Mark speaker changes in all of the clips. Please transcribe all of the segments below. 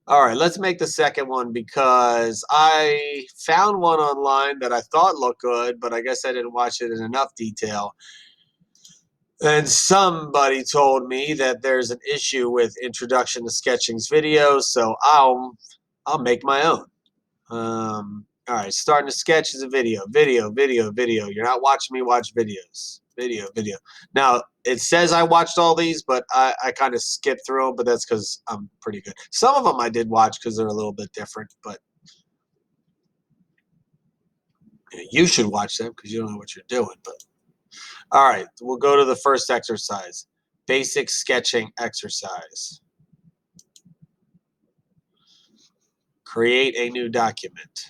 Speaker 1: All right, let's make the second one because I found one online that I thought looked good, but I guess I didn't watch it in enough detail. And somebody told me that there's an issue with Introduction to Sketching's videos, so I'll make my own. All right, starting to sketch is a video, video. You're not watching me watch videos. Video. Now, it says I watched all these, but I kind of skipped through them, but that's because I'm pretty good. Some of them I did watch because they're a little bit different, but you should watch them because you don't know what you're doing. But all right, we'll go to the first exercise. Basic sketching exercise. Create a new document.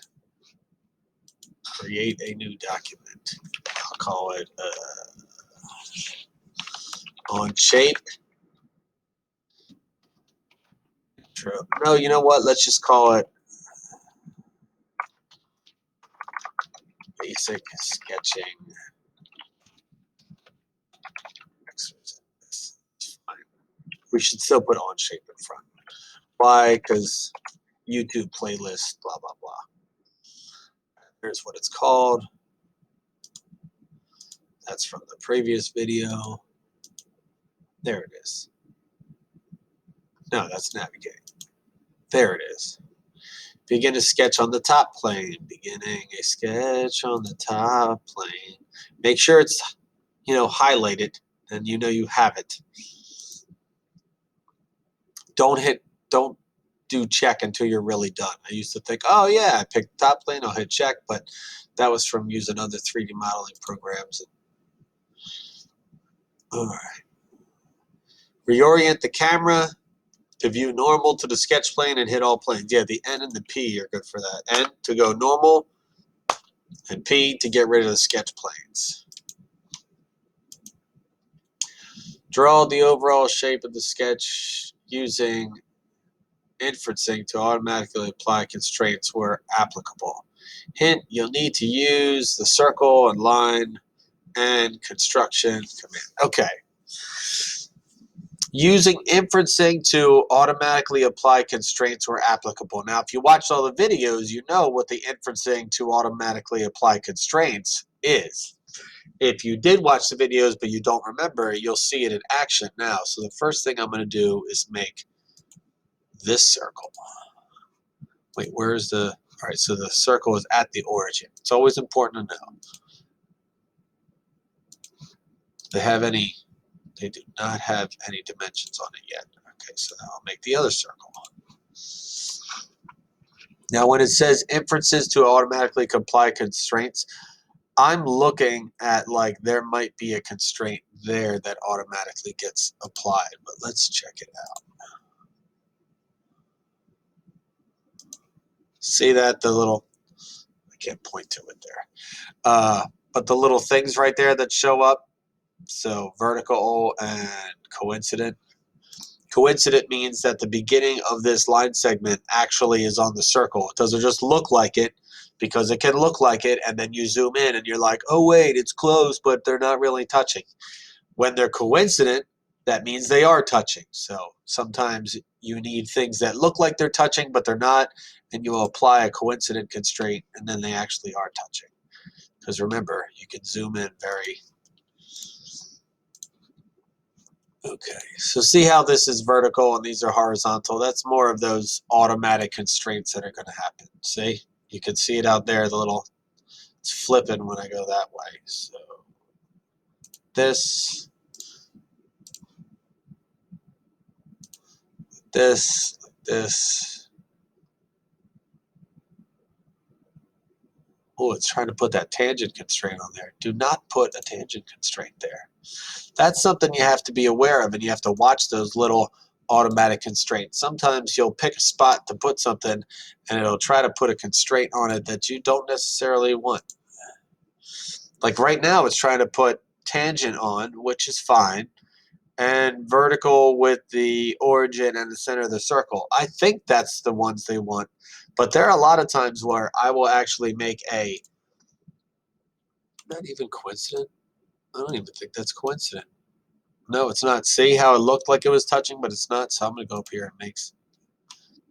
Speaker 1: Create a new document. I'll call it Onshape. No, you know what? Let's just call it basic sketching exercise. We should still put Onshape in front. Why? Because YouTube playlist, blah, blah, blah. Here's what it's called. That's from the previous video. There it is. No, that's navigating. There it is. Begin a sketch on the top plane. Beginning a sketch on the top plane. Make sure it's, highlighted, and you know you have it. Don't do check until you're really done. I used to think, oh yeah, I picked the top plane, I'll hit check, but that was from using other 3D modeling programs. All right. Reorient the camera to view normal to the sketch plane and hit all planes. Yeah, the N and the P are good for that. N to go normal, and P to get rid of the sketch planes. Draw the overall shape of the sketch using inferencing to automatically apply constraints where applicable. Hint, you'll need to use the circle and line and construction command. Okay. Using inferencing to automatically apply constraints where applicable. Now, if you watched all the videos, you know what the inferencing to automatically apply constraints is. If you did watch the videos but you don't remember, you'll see it in action now. So the first thing I'm going to do is make this circle. Wait, where's the... All right, so the circle is at the origin. It's always important to know. They do not have any dimensions on it yet. Okay, so now I'll make the other circle. Now, when it says inferences to automatically apply constraints, I'm looking at like there might be a constraint there that automatically gets applied, but let's check it out. See that? I can't point to it there. But the little things right there that show up, so vertical and coincident. Coincident means that the beginning of this line segment actually is on the circle. It doesn't just look like it, because it can look like it, and then you zoom in and you're like, oh wait, it's close, but they're not really touching. When they're coincident, that means they are touching. So sometimes you need things that look like they're touching, but they're not, and you will apply a coincident constraint, and then they actually are touching. Because remember, you can zoom in very... Okay, so see how this is vertical and these are horizontal? That's more of those automatic constraints that are going to happen. See? You can see it out there, it's flipping when I go that way. So this, oh, it's trying to put that tangent constraint on there. Do not put a tangent constraint there. That's something you have to be aware of, and you have to watch those little automatic constraints. Sometimes you'll pick a spot to put something, and it'll try to put a constraint on it that you don't necessarily want. Like right now, it's trying to put tangent on, which is fine, and vertical with the origin and the center of the circle. I think that's the ones they want. But there are a lot of times where I will actually make not even coincident? I don't even think that's coincident. No, it's not. See how it looked like it was touching, but it's not. So I'm going to go up here and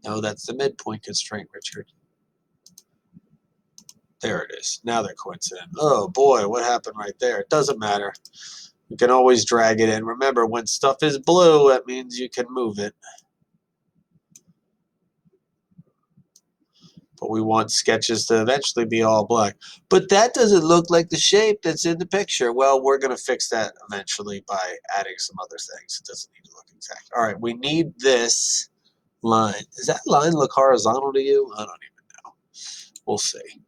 Speaker 1: No, that's the midpoint constraint, Richard. There it is. Now they're coincident. Oh boy, what happened right there? It doesn't matter. You can always drag it in. Remember, when stuff is blue, that means you can move it. But we want sketches to eventually be all black. But that doesn't look like the shape that's in the picture. Well, we're going to fix that eventually by adding some other things. It doesn't need to look exact. All right, we need this line. Does that line look horizontal to you? I don't even know. We'll see.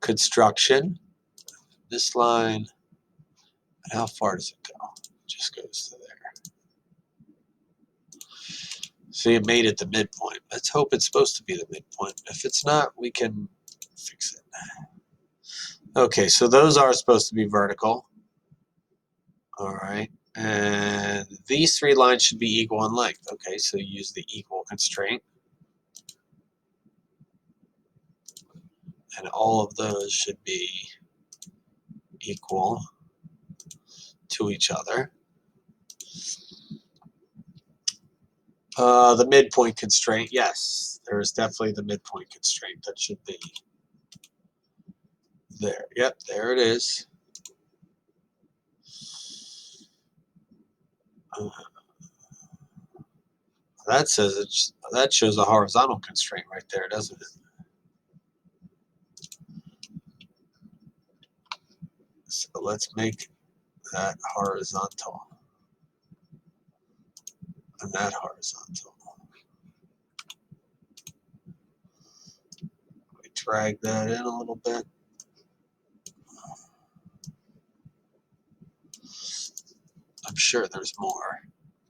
Speaker 1: Construction. This line, and how far does it go? It just goes to there. See, it made it the midpoint. Let's hope it's supposed to be the midpoint. If it's not, we can fix it. Okay, so those are supposed to be vertical. All right, and these three lines should be equal in length. Okay, so use the equal constraint. And all of those should be equal to each other. The midpoint constraint, yes, there is definitely the midpoint constraint. That should be there. Yep, there it is. That says that shows a horizontal constraint right there, doesn't it? So let's make that horizontal and that horizontal. We drag that in a little bit. I'm sure there's more,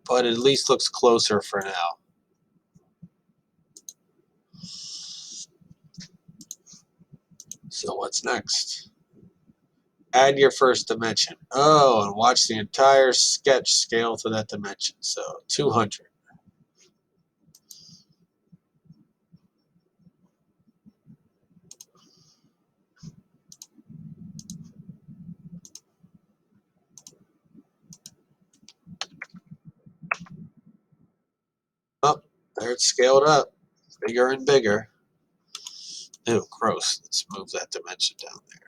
Speaker 1: but it at least looks closer for now. So what's next? Add your first dimension. Oh, and watch the entire sketch scale to that dimension. So 200. Oh, there it's scaled up. Bigger and bigger. Ew, gross. Let's move that dimension down there.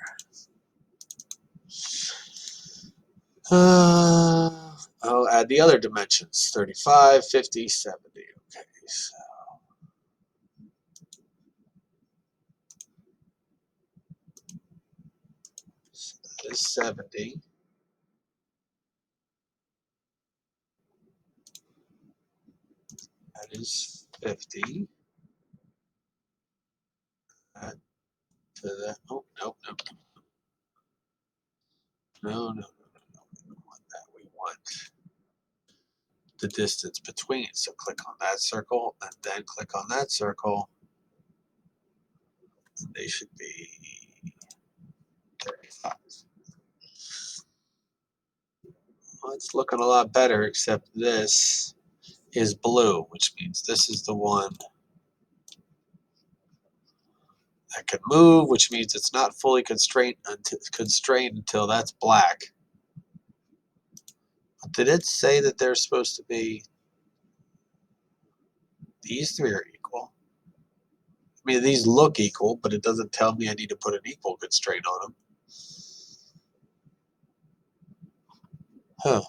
Speaker 1: I'll add the other dimensions. 35, 50, 70. Okay, so that is 70. That is 50. Add to that. Oh, no, no, no, no, no, no, no. We don't want that. We want the distance between. So click on that circle and then click on that circle. And they should be 35. Well, it's looking a lot better, except this is blue, which means this is the one that can move, which means it's not fully constrained until that's black. But did it say that they're supposed to be, these three are equal? I mean, these look equal, but it doesn't tell me I need to put an equal constraint on them. Huh.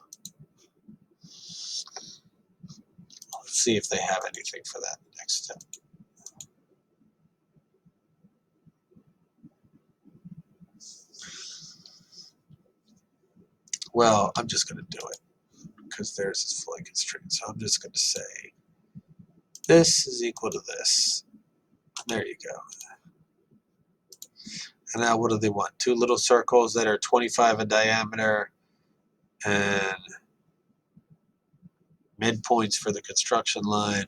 Speaker 1: Let's see if they have anything for that next step. Well, I'm just going to do it because theirs is fully constrained. So I'm just going to say this is equal to this. There you go. And now what do they want? Two little circles that are 25 in diameter and midpoints for the construction line.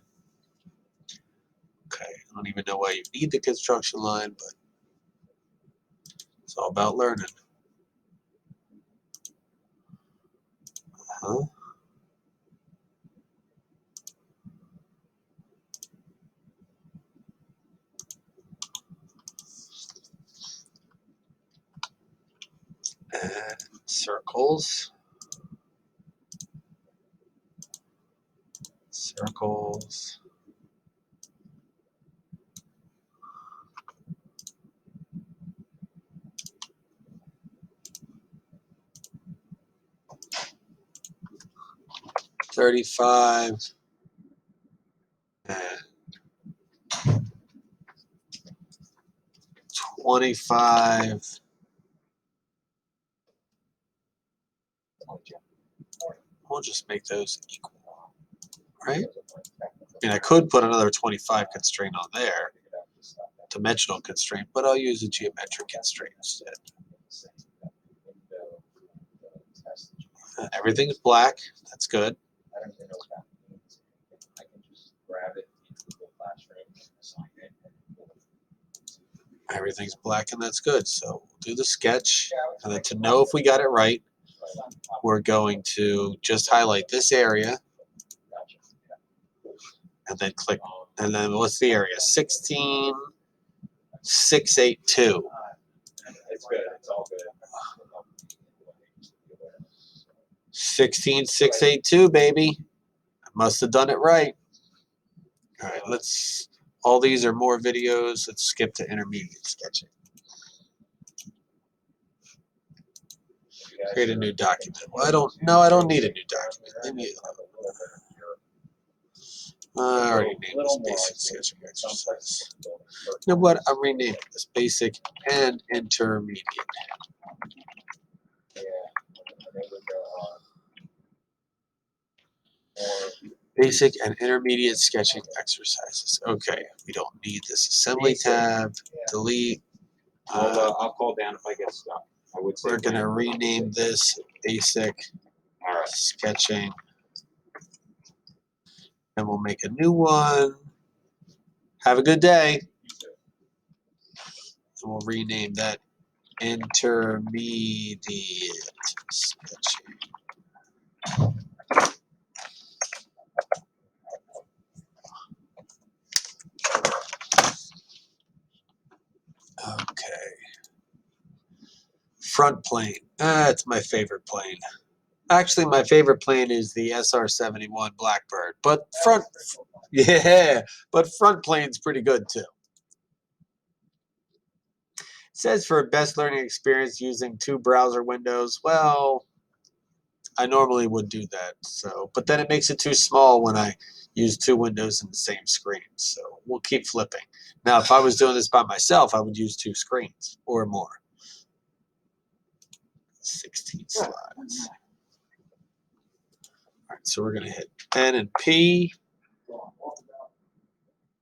Speaker 1: Okay, I don't even know why you need the construction line, but it's all about learning. Huh? And circles. Circles. 35, and 25. We'll just make those equal, right? I mean, I could put another 25 constraint on there, dimensional constraint, but I'll use a geometric constraint instead. Everything's black. That's good. Everything's black, and that's good. So we'll do the sketch, and then to know if we got it right, we're going to just highlight this area, and then click. And then what's the area? 16,682.
Speaker 2: It's good. It's all good.
Speaker 1: 16,682, baby. I must have done it right. All right, let's. All these are more videos. Let's skip to intermediate sketching. Create a new document. Well, I don't need a new document. Maybe I already named this basic sketching exercise. You know what? I'm renaming this basic and intermediate. Basic and intermediate sketching exercises. Okay, we don't need this assembly tab. Delete.
Speaker 2: I'll call down if I get stuck. I would say
Speaker 1: We're going to rename this basic sketching. And we'll make a new one. Have a good day. And we'll rename that intermediate sketching. Okay. Front plane. It's my favorite plane. Actually, my favorite plane is the SR-71 Blackbird. But front plane's pretty good too. It says for best learning experience using 2 browser windows. Well, I normally would do that. So, but then it makes it too small when I use 2 windows in the same screen. So we'll keep flipping. Now, if I was doing this by myself, I would use 2 screens or more. 16 slides. All right, so we're going to hit N and P.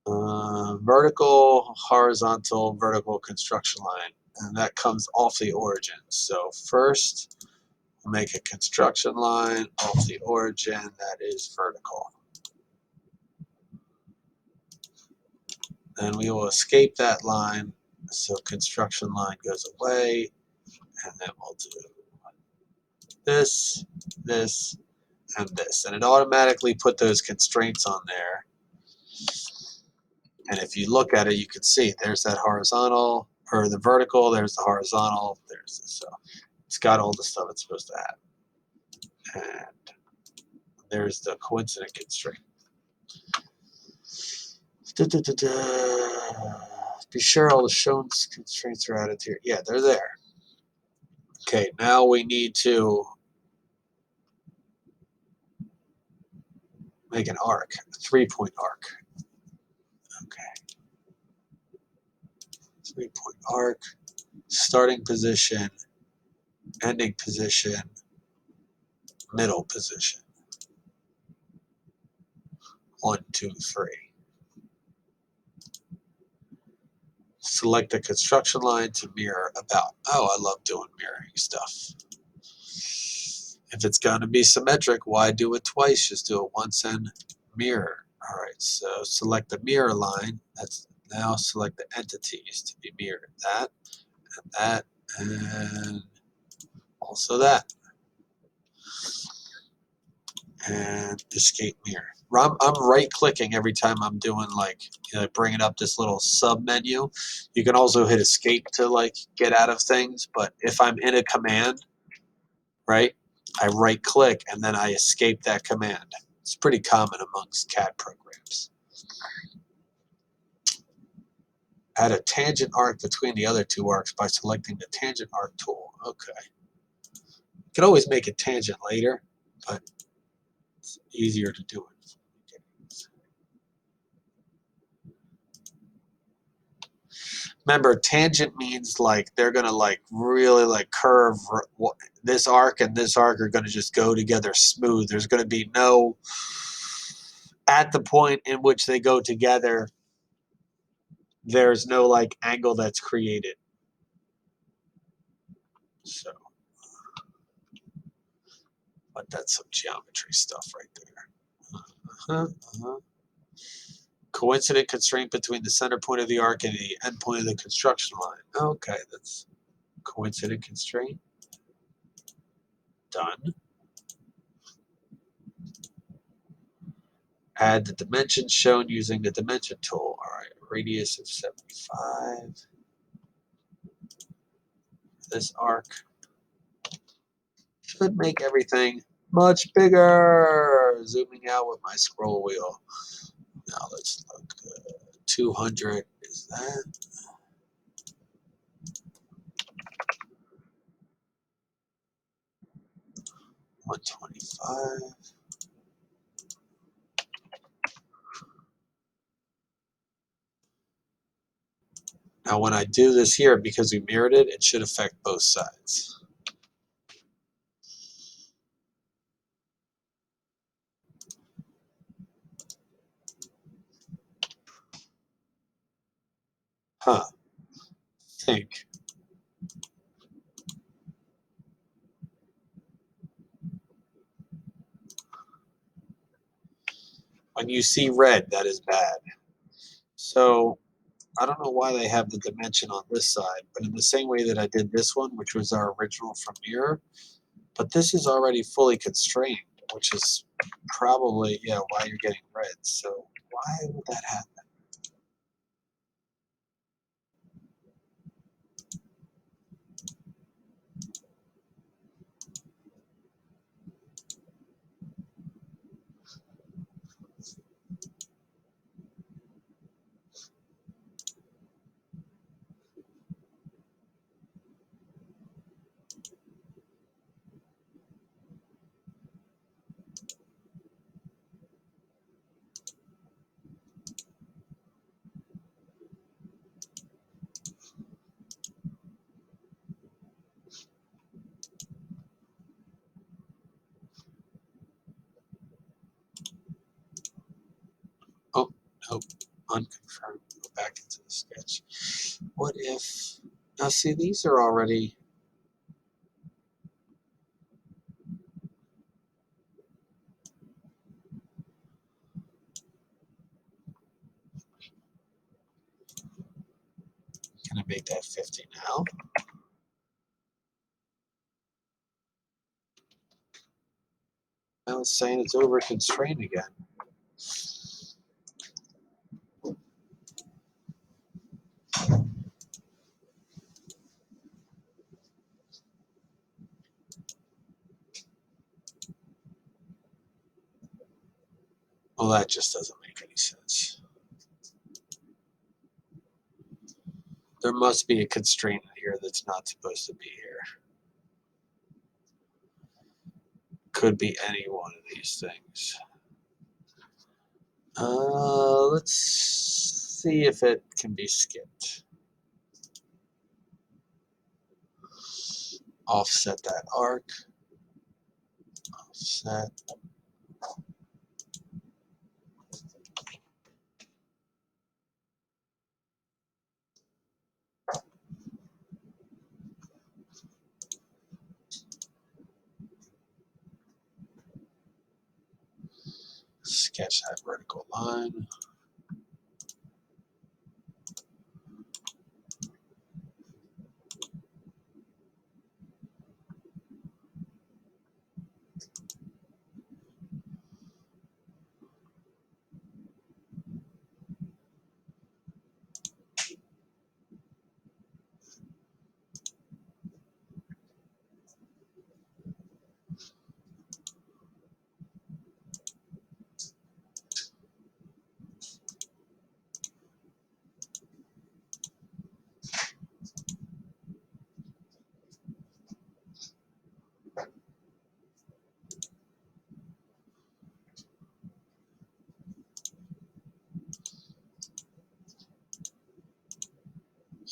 Speaker 1: Vertical, horizontal, vertical construction line. And that comes off the origin. So first, we'll make a construction line off the origin that is vertical. Then we will escape that line. So construction line goes away. And then we'll do this, this, and this. And it automatically put those constraints on there. And if you look at it, you can see there's that horizontal, or the vertical, there's the horizontal, there's this. So it's got all the stuff it's supposed to have. And there's the coincident constraint. Be sure all the shown constraints are added here. Yeah, they're there. Okay, now we need to make an arc, a 3-point arc. Okay. 3-point arc, starting position, ending position, middle position. 1, 2, 3. Select the construction line to mirror about. Oh, I love doing mirroring stuff. If it's going to be symmetric, why do it twice? Just do it once and mirror. All right, so select the mirror line. That's now select the entities to be mirrored. That, and also that. And escape mirror. I'm right-clicking every time I'm doing bringing up this little sub menu. You can also hit escape to get out of things. But if I'm in a command, right, I right-click and then I escape that command. It's pretty common amongst CAD programs. Add a tangent arc between the other 2 arcs by selecting the tangent arc tool. Okay. You can always make a tangent later, but easier to do it. Remember, tangent means like they're gonna like really like curve. This arc and this arc are gonna just go together smooth. There's gonna be no at the point in which they go together. There's no like angle that's created. So, but that's some geometry stuff right there. Coincident constraint between the center point of the arc and the end point of the construction line. Okay, that's coincident constraint. Done. Add the dimensions shown using the dimension tool. All right, radius of 75. This arc should make everything much bigger. Zooming out with my scroll wheel. Now let's look. 200 is that? 125. Now when I do this here, because we mirrored it, it should affect both sides. Huh. Think. When you see red, that is bad. So I don't know why they have the dimension on this side, but in the same way that I did this one, which was our original from mirror, but this is already fully constrained, which is probably, yeah, why you're getting red. So why would that happen? Oh, nope, unconfirmed. Go back into the sketch. What if, now see, these are already, can I make that 50 now? Now it's saying it's over constrained again. Well, that just doesn't make any sense. There must be a constraint here that's not supposed to be here. Could be any one of these things. Let's see if it can be skipped. Offset that arc. Offset. Sketch that vertical line.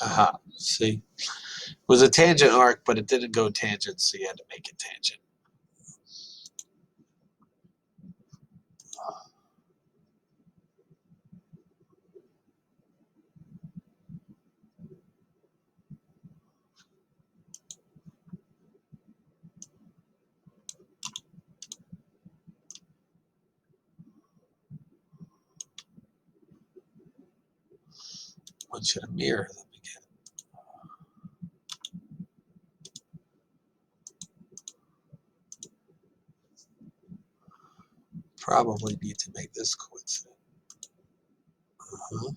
Speaker 1: Aha. See? It was a tangent arc, but it didn't go tangent, so you had to make it tangent. One should have mirrored them again. Probably need to make this coincident. Uh-huh.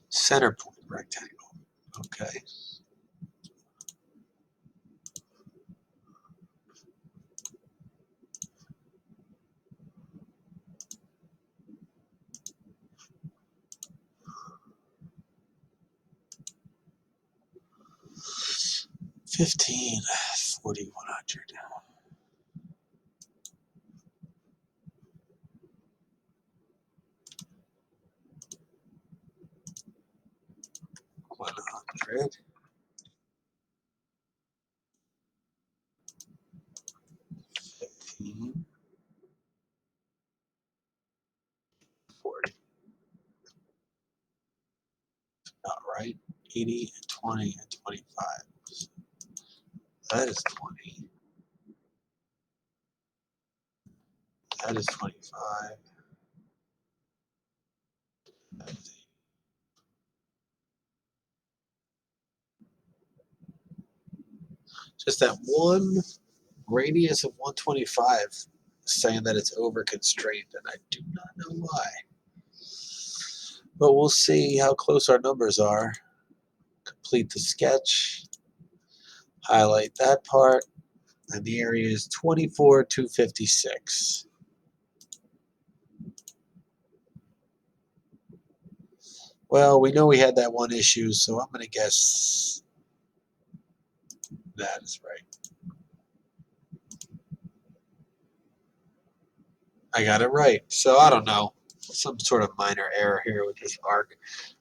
Speaker 1: Center point rectangle. Okay. $15, $4,100. $100. 15. 40. Not right. 80 and 20 and 25. That is 20. That is 25. That is just that one radius of 125 saying that it's over constrained, and I do not know why. But we'll see how close our numbers are. Complete the sketch. Highlight that part. And the area is 24,256. Well, we know we had that one issue, so I'm going to guess that is right. I got it right. So I don't know. Some sort of minor error here with this arc.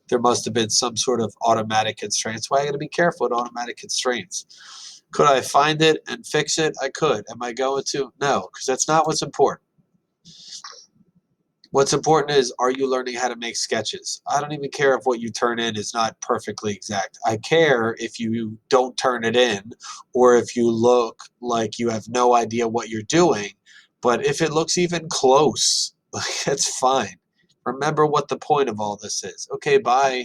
Speaker 1: There must have been some sort of automatic constraints. Why I got to be careful with automatic constraints. Could I find it and fix it? I could. Am I going to? No, because that's not what's important. What's important is, are you learning how to make sketches? I don't even care if what you turn in is not perfectly exact. I care if you don't turn it in, or if you look like you have no idea what you're doing. But if it looks even close, that's fine. Remember what the point of all this is. Okay, bye.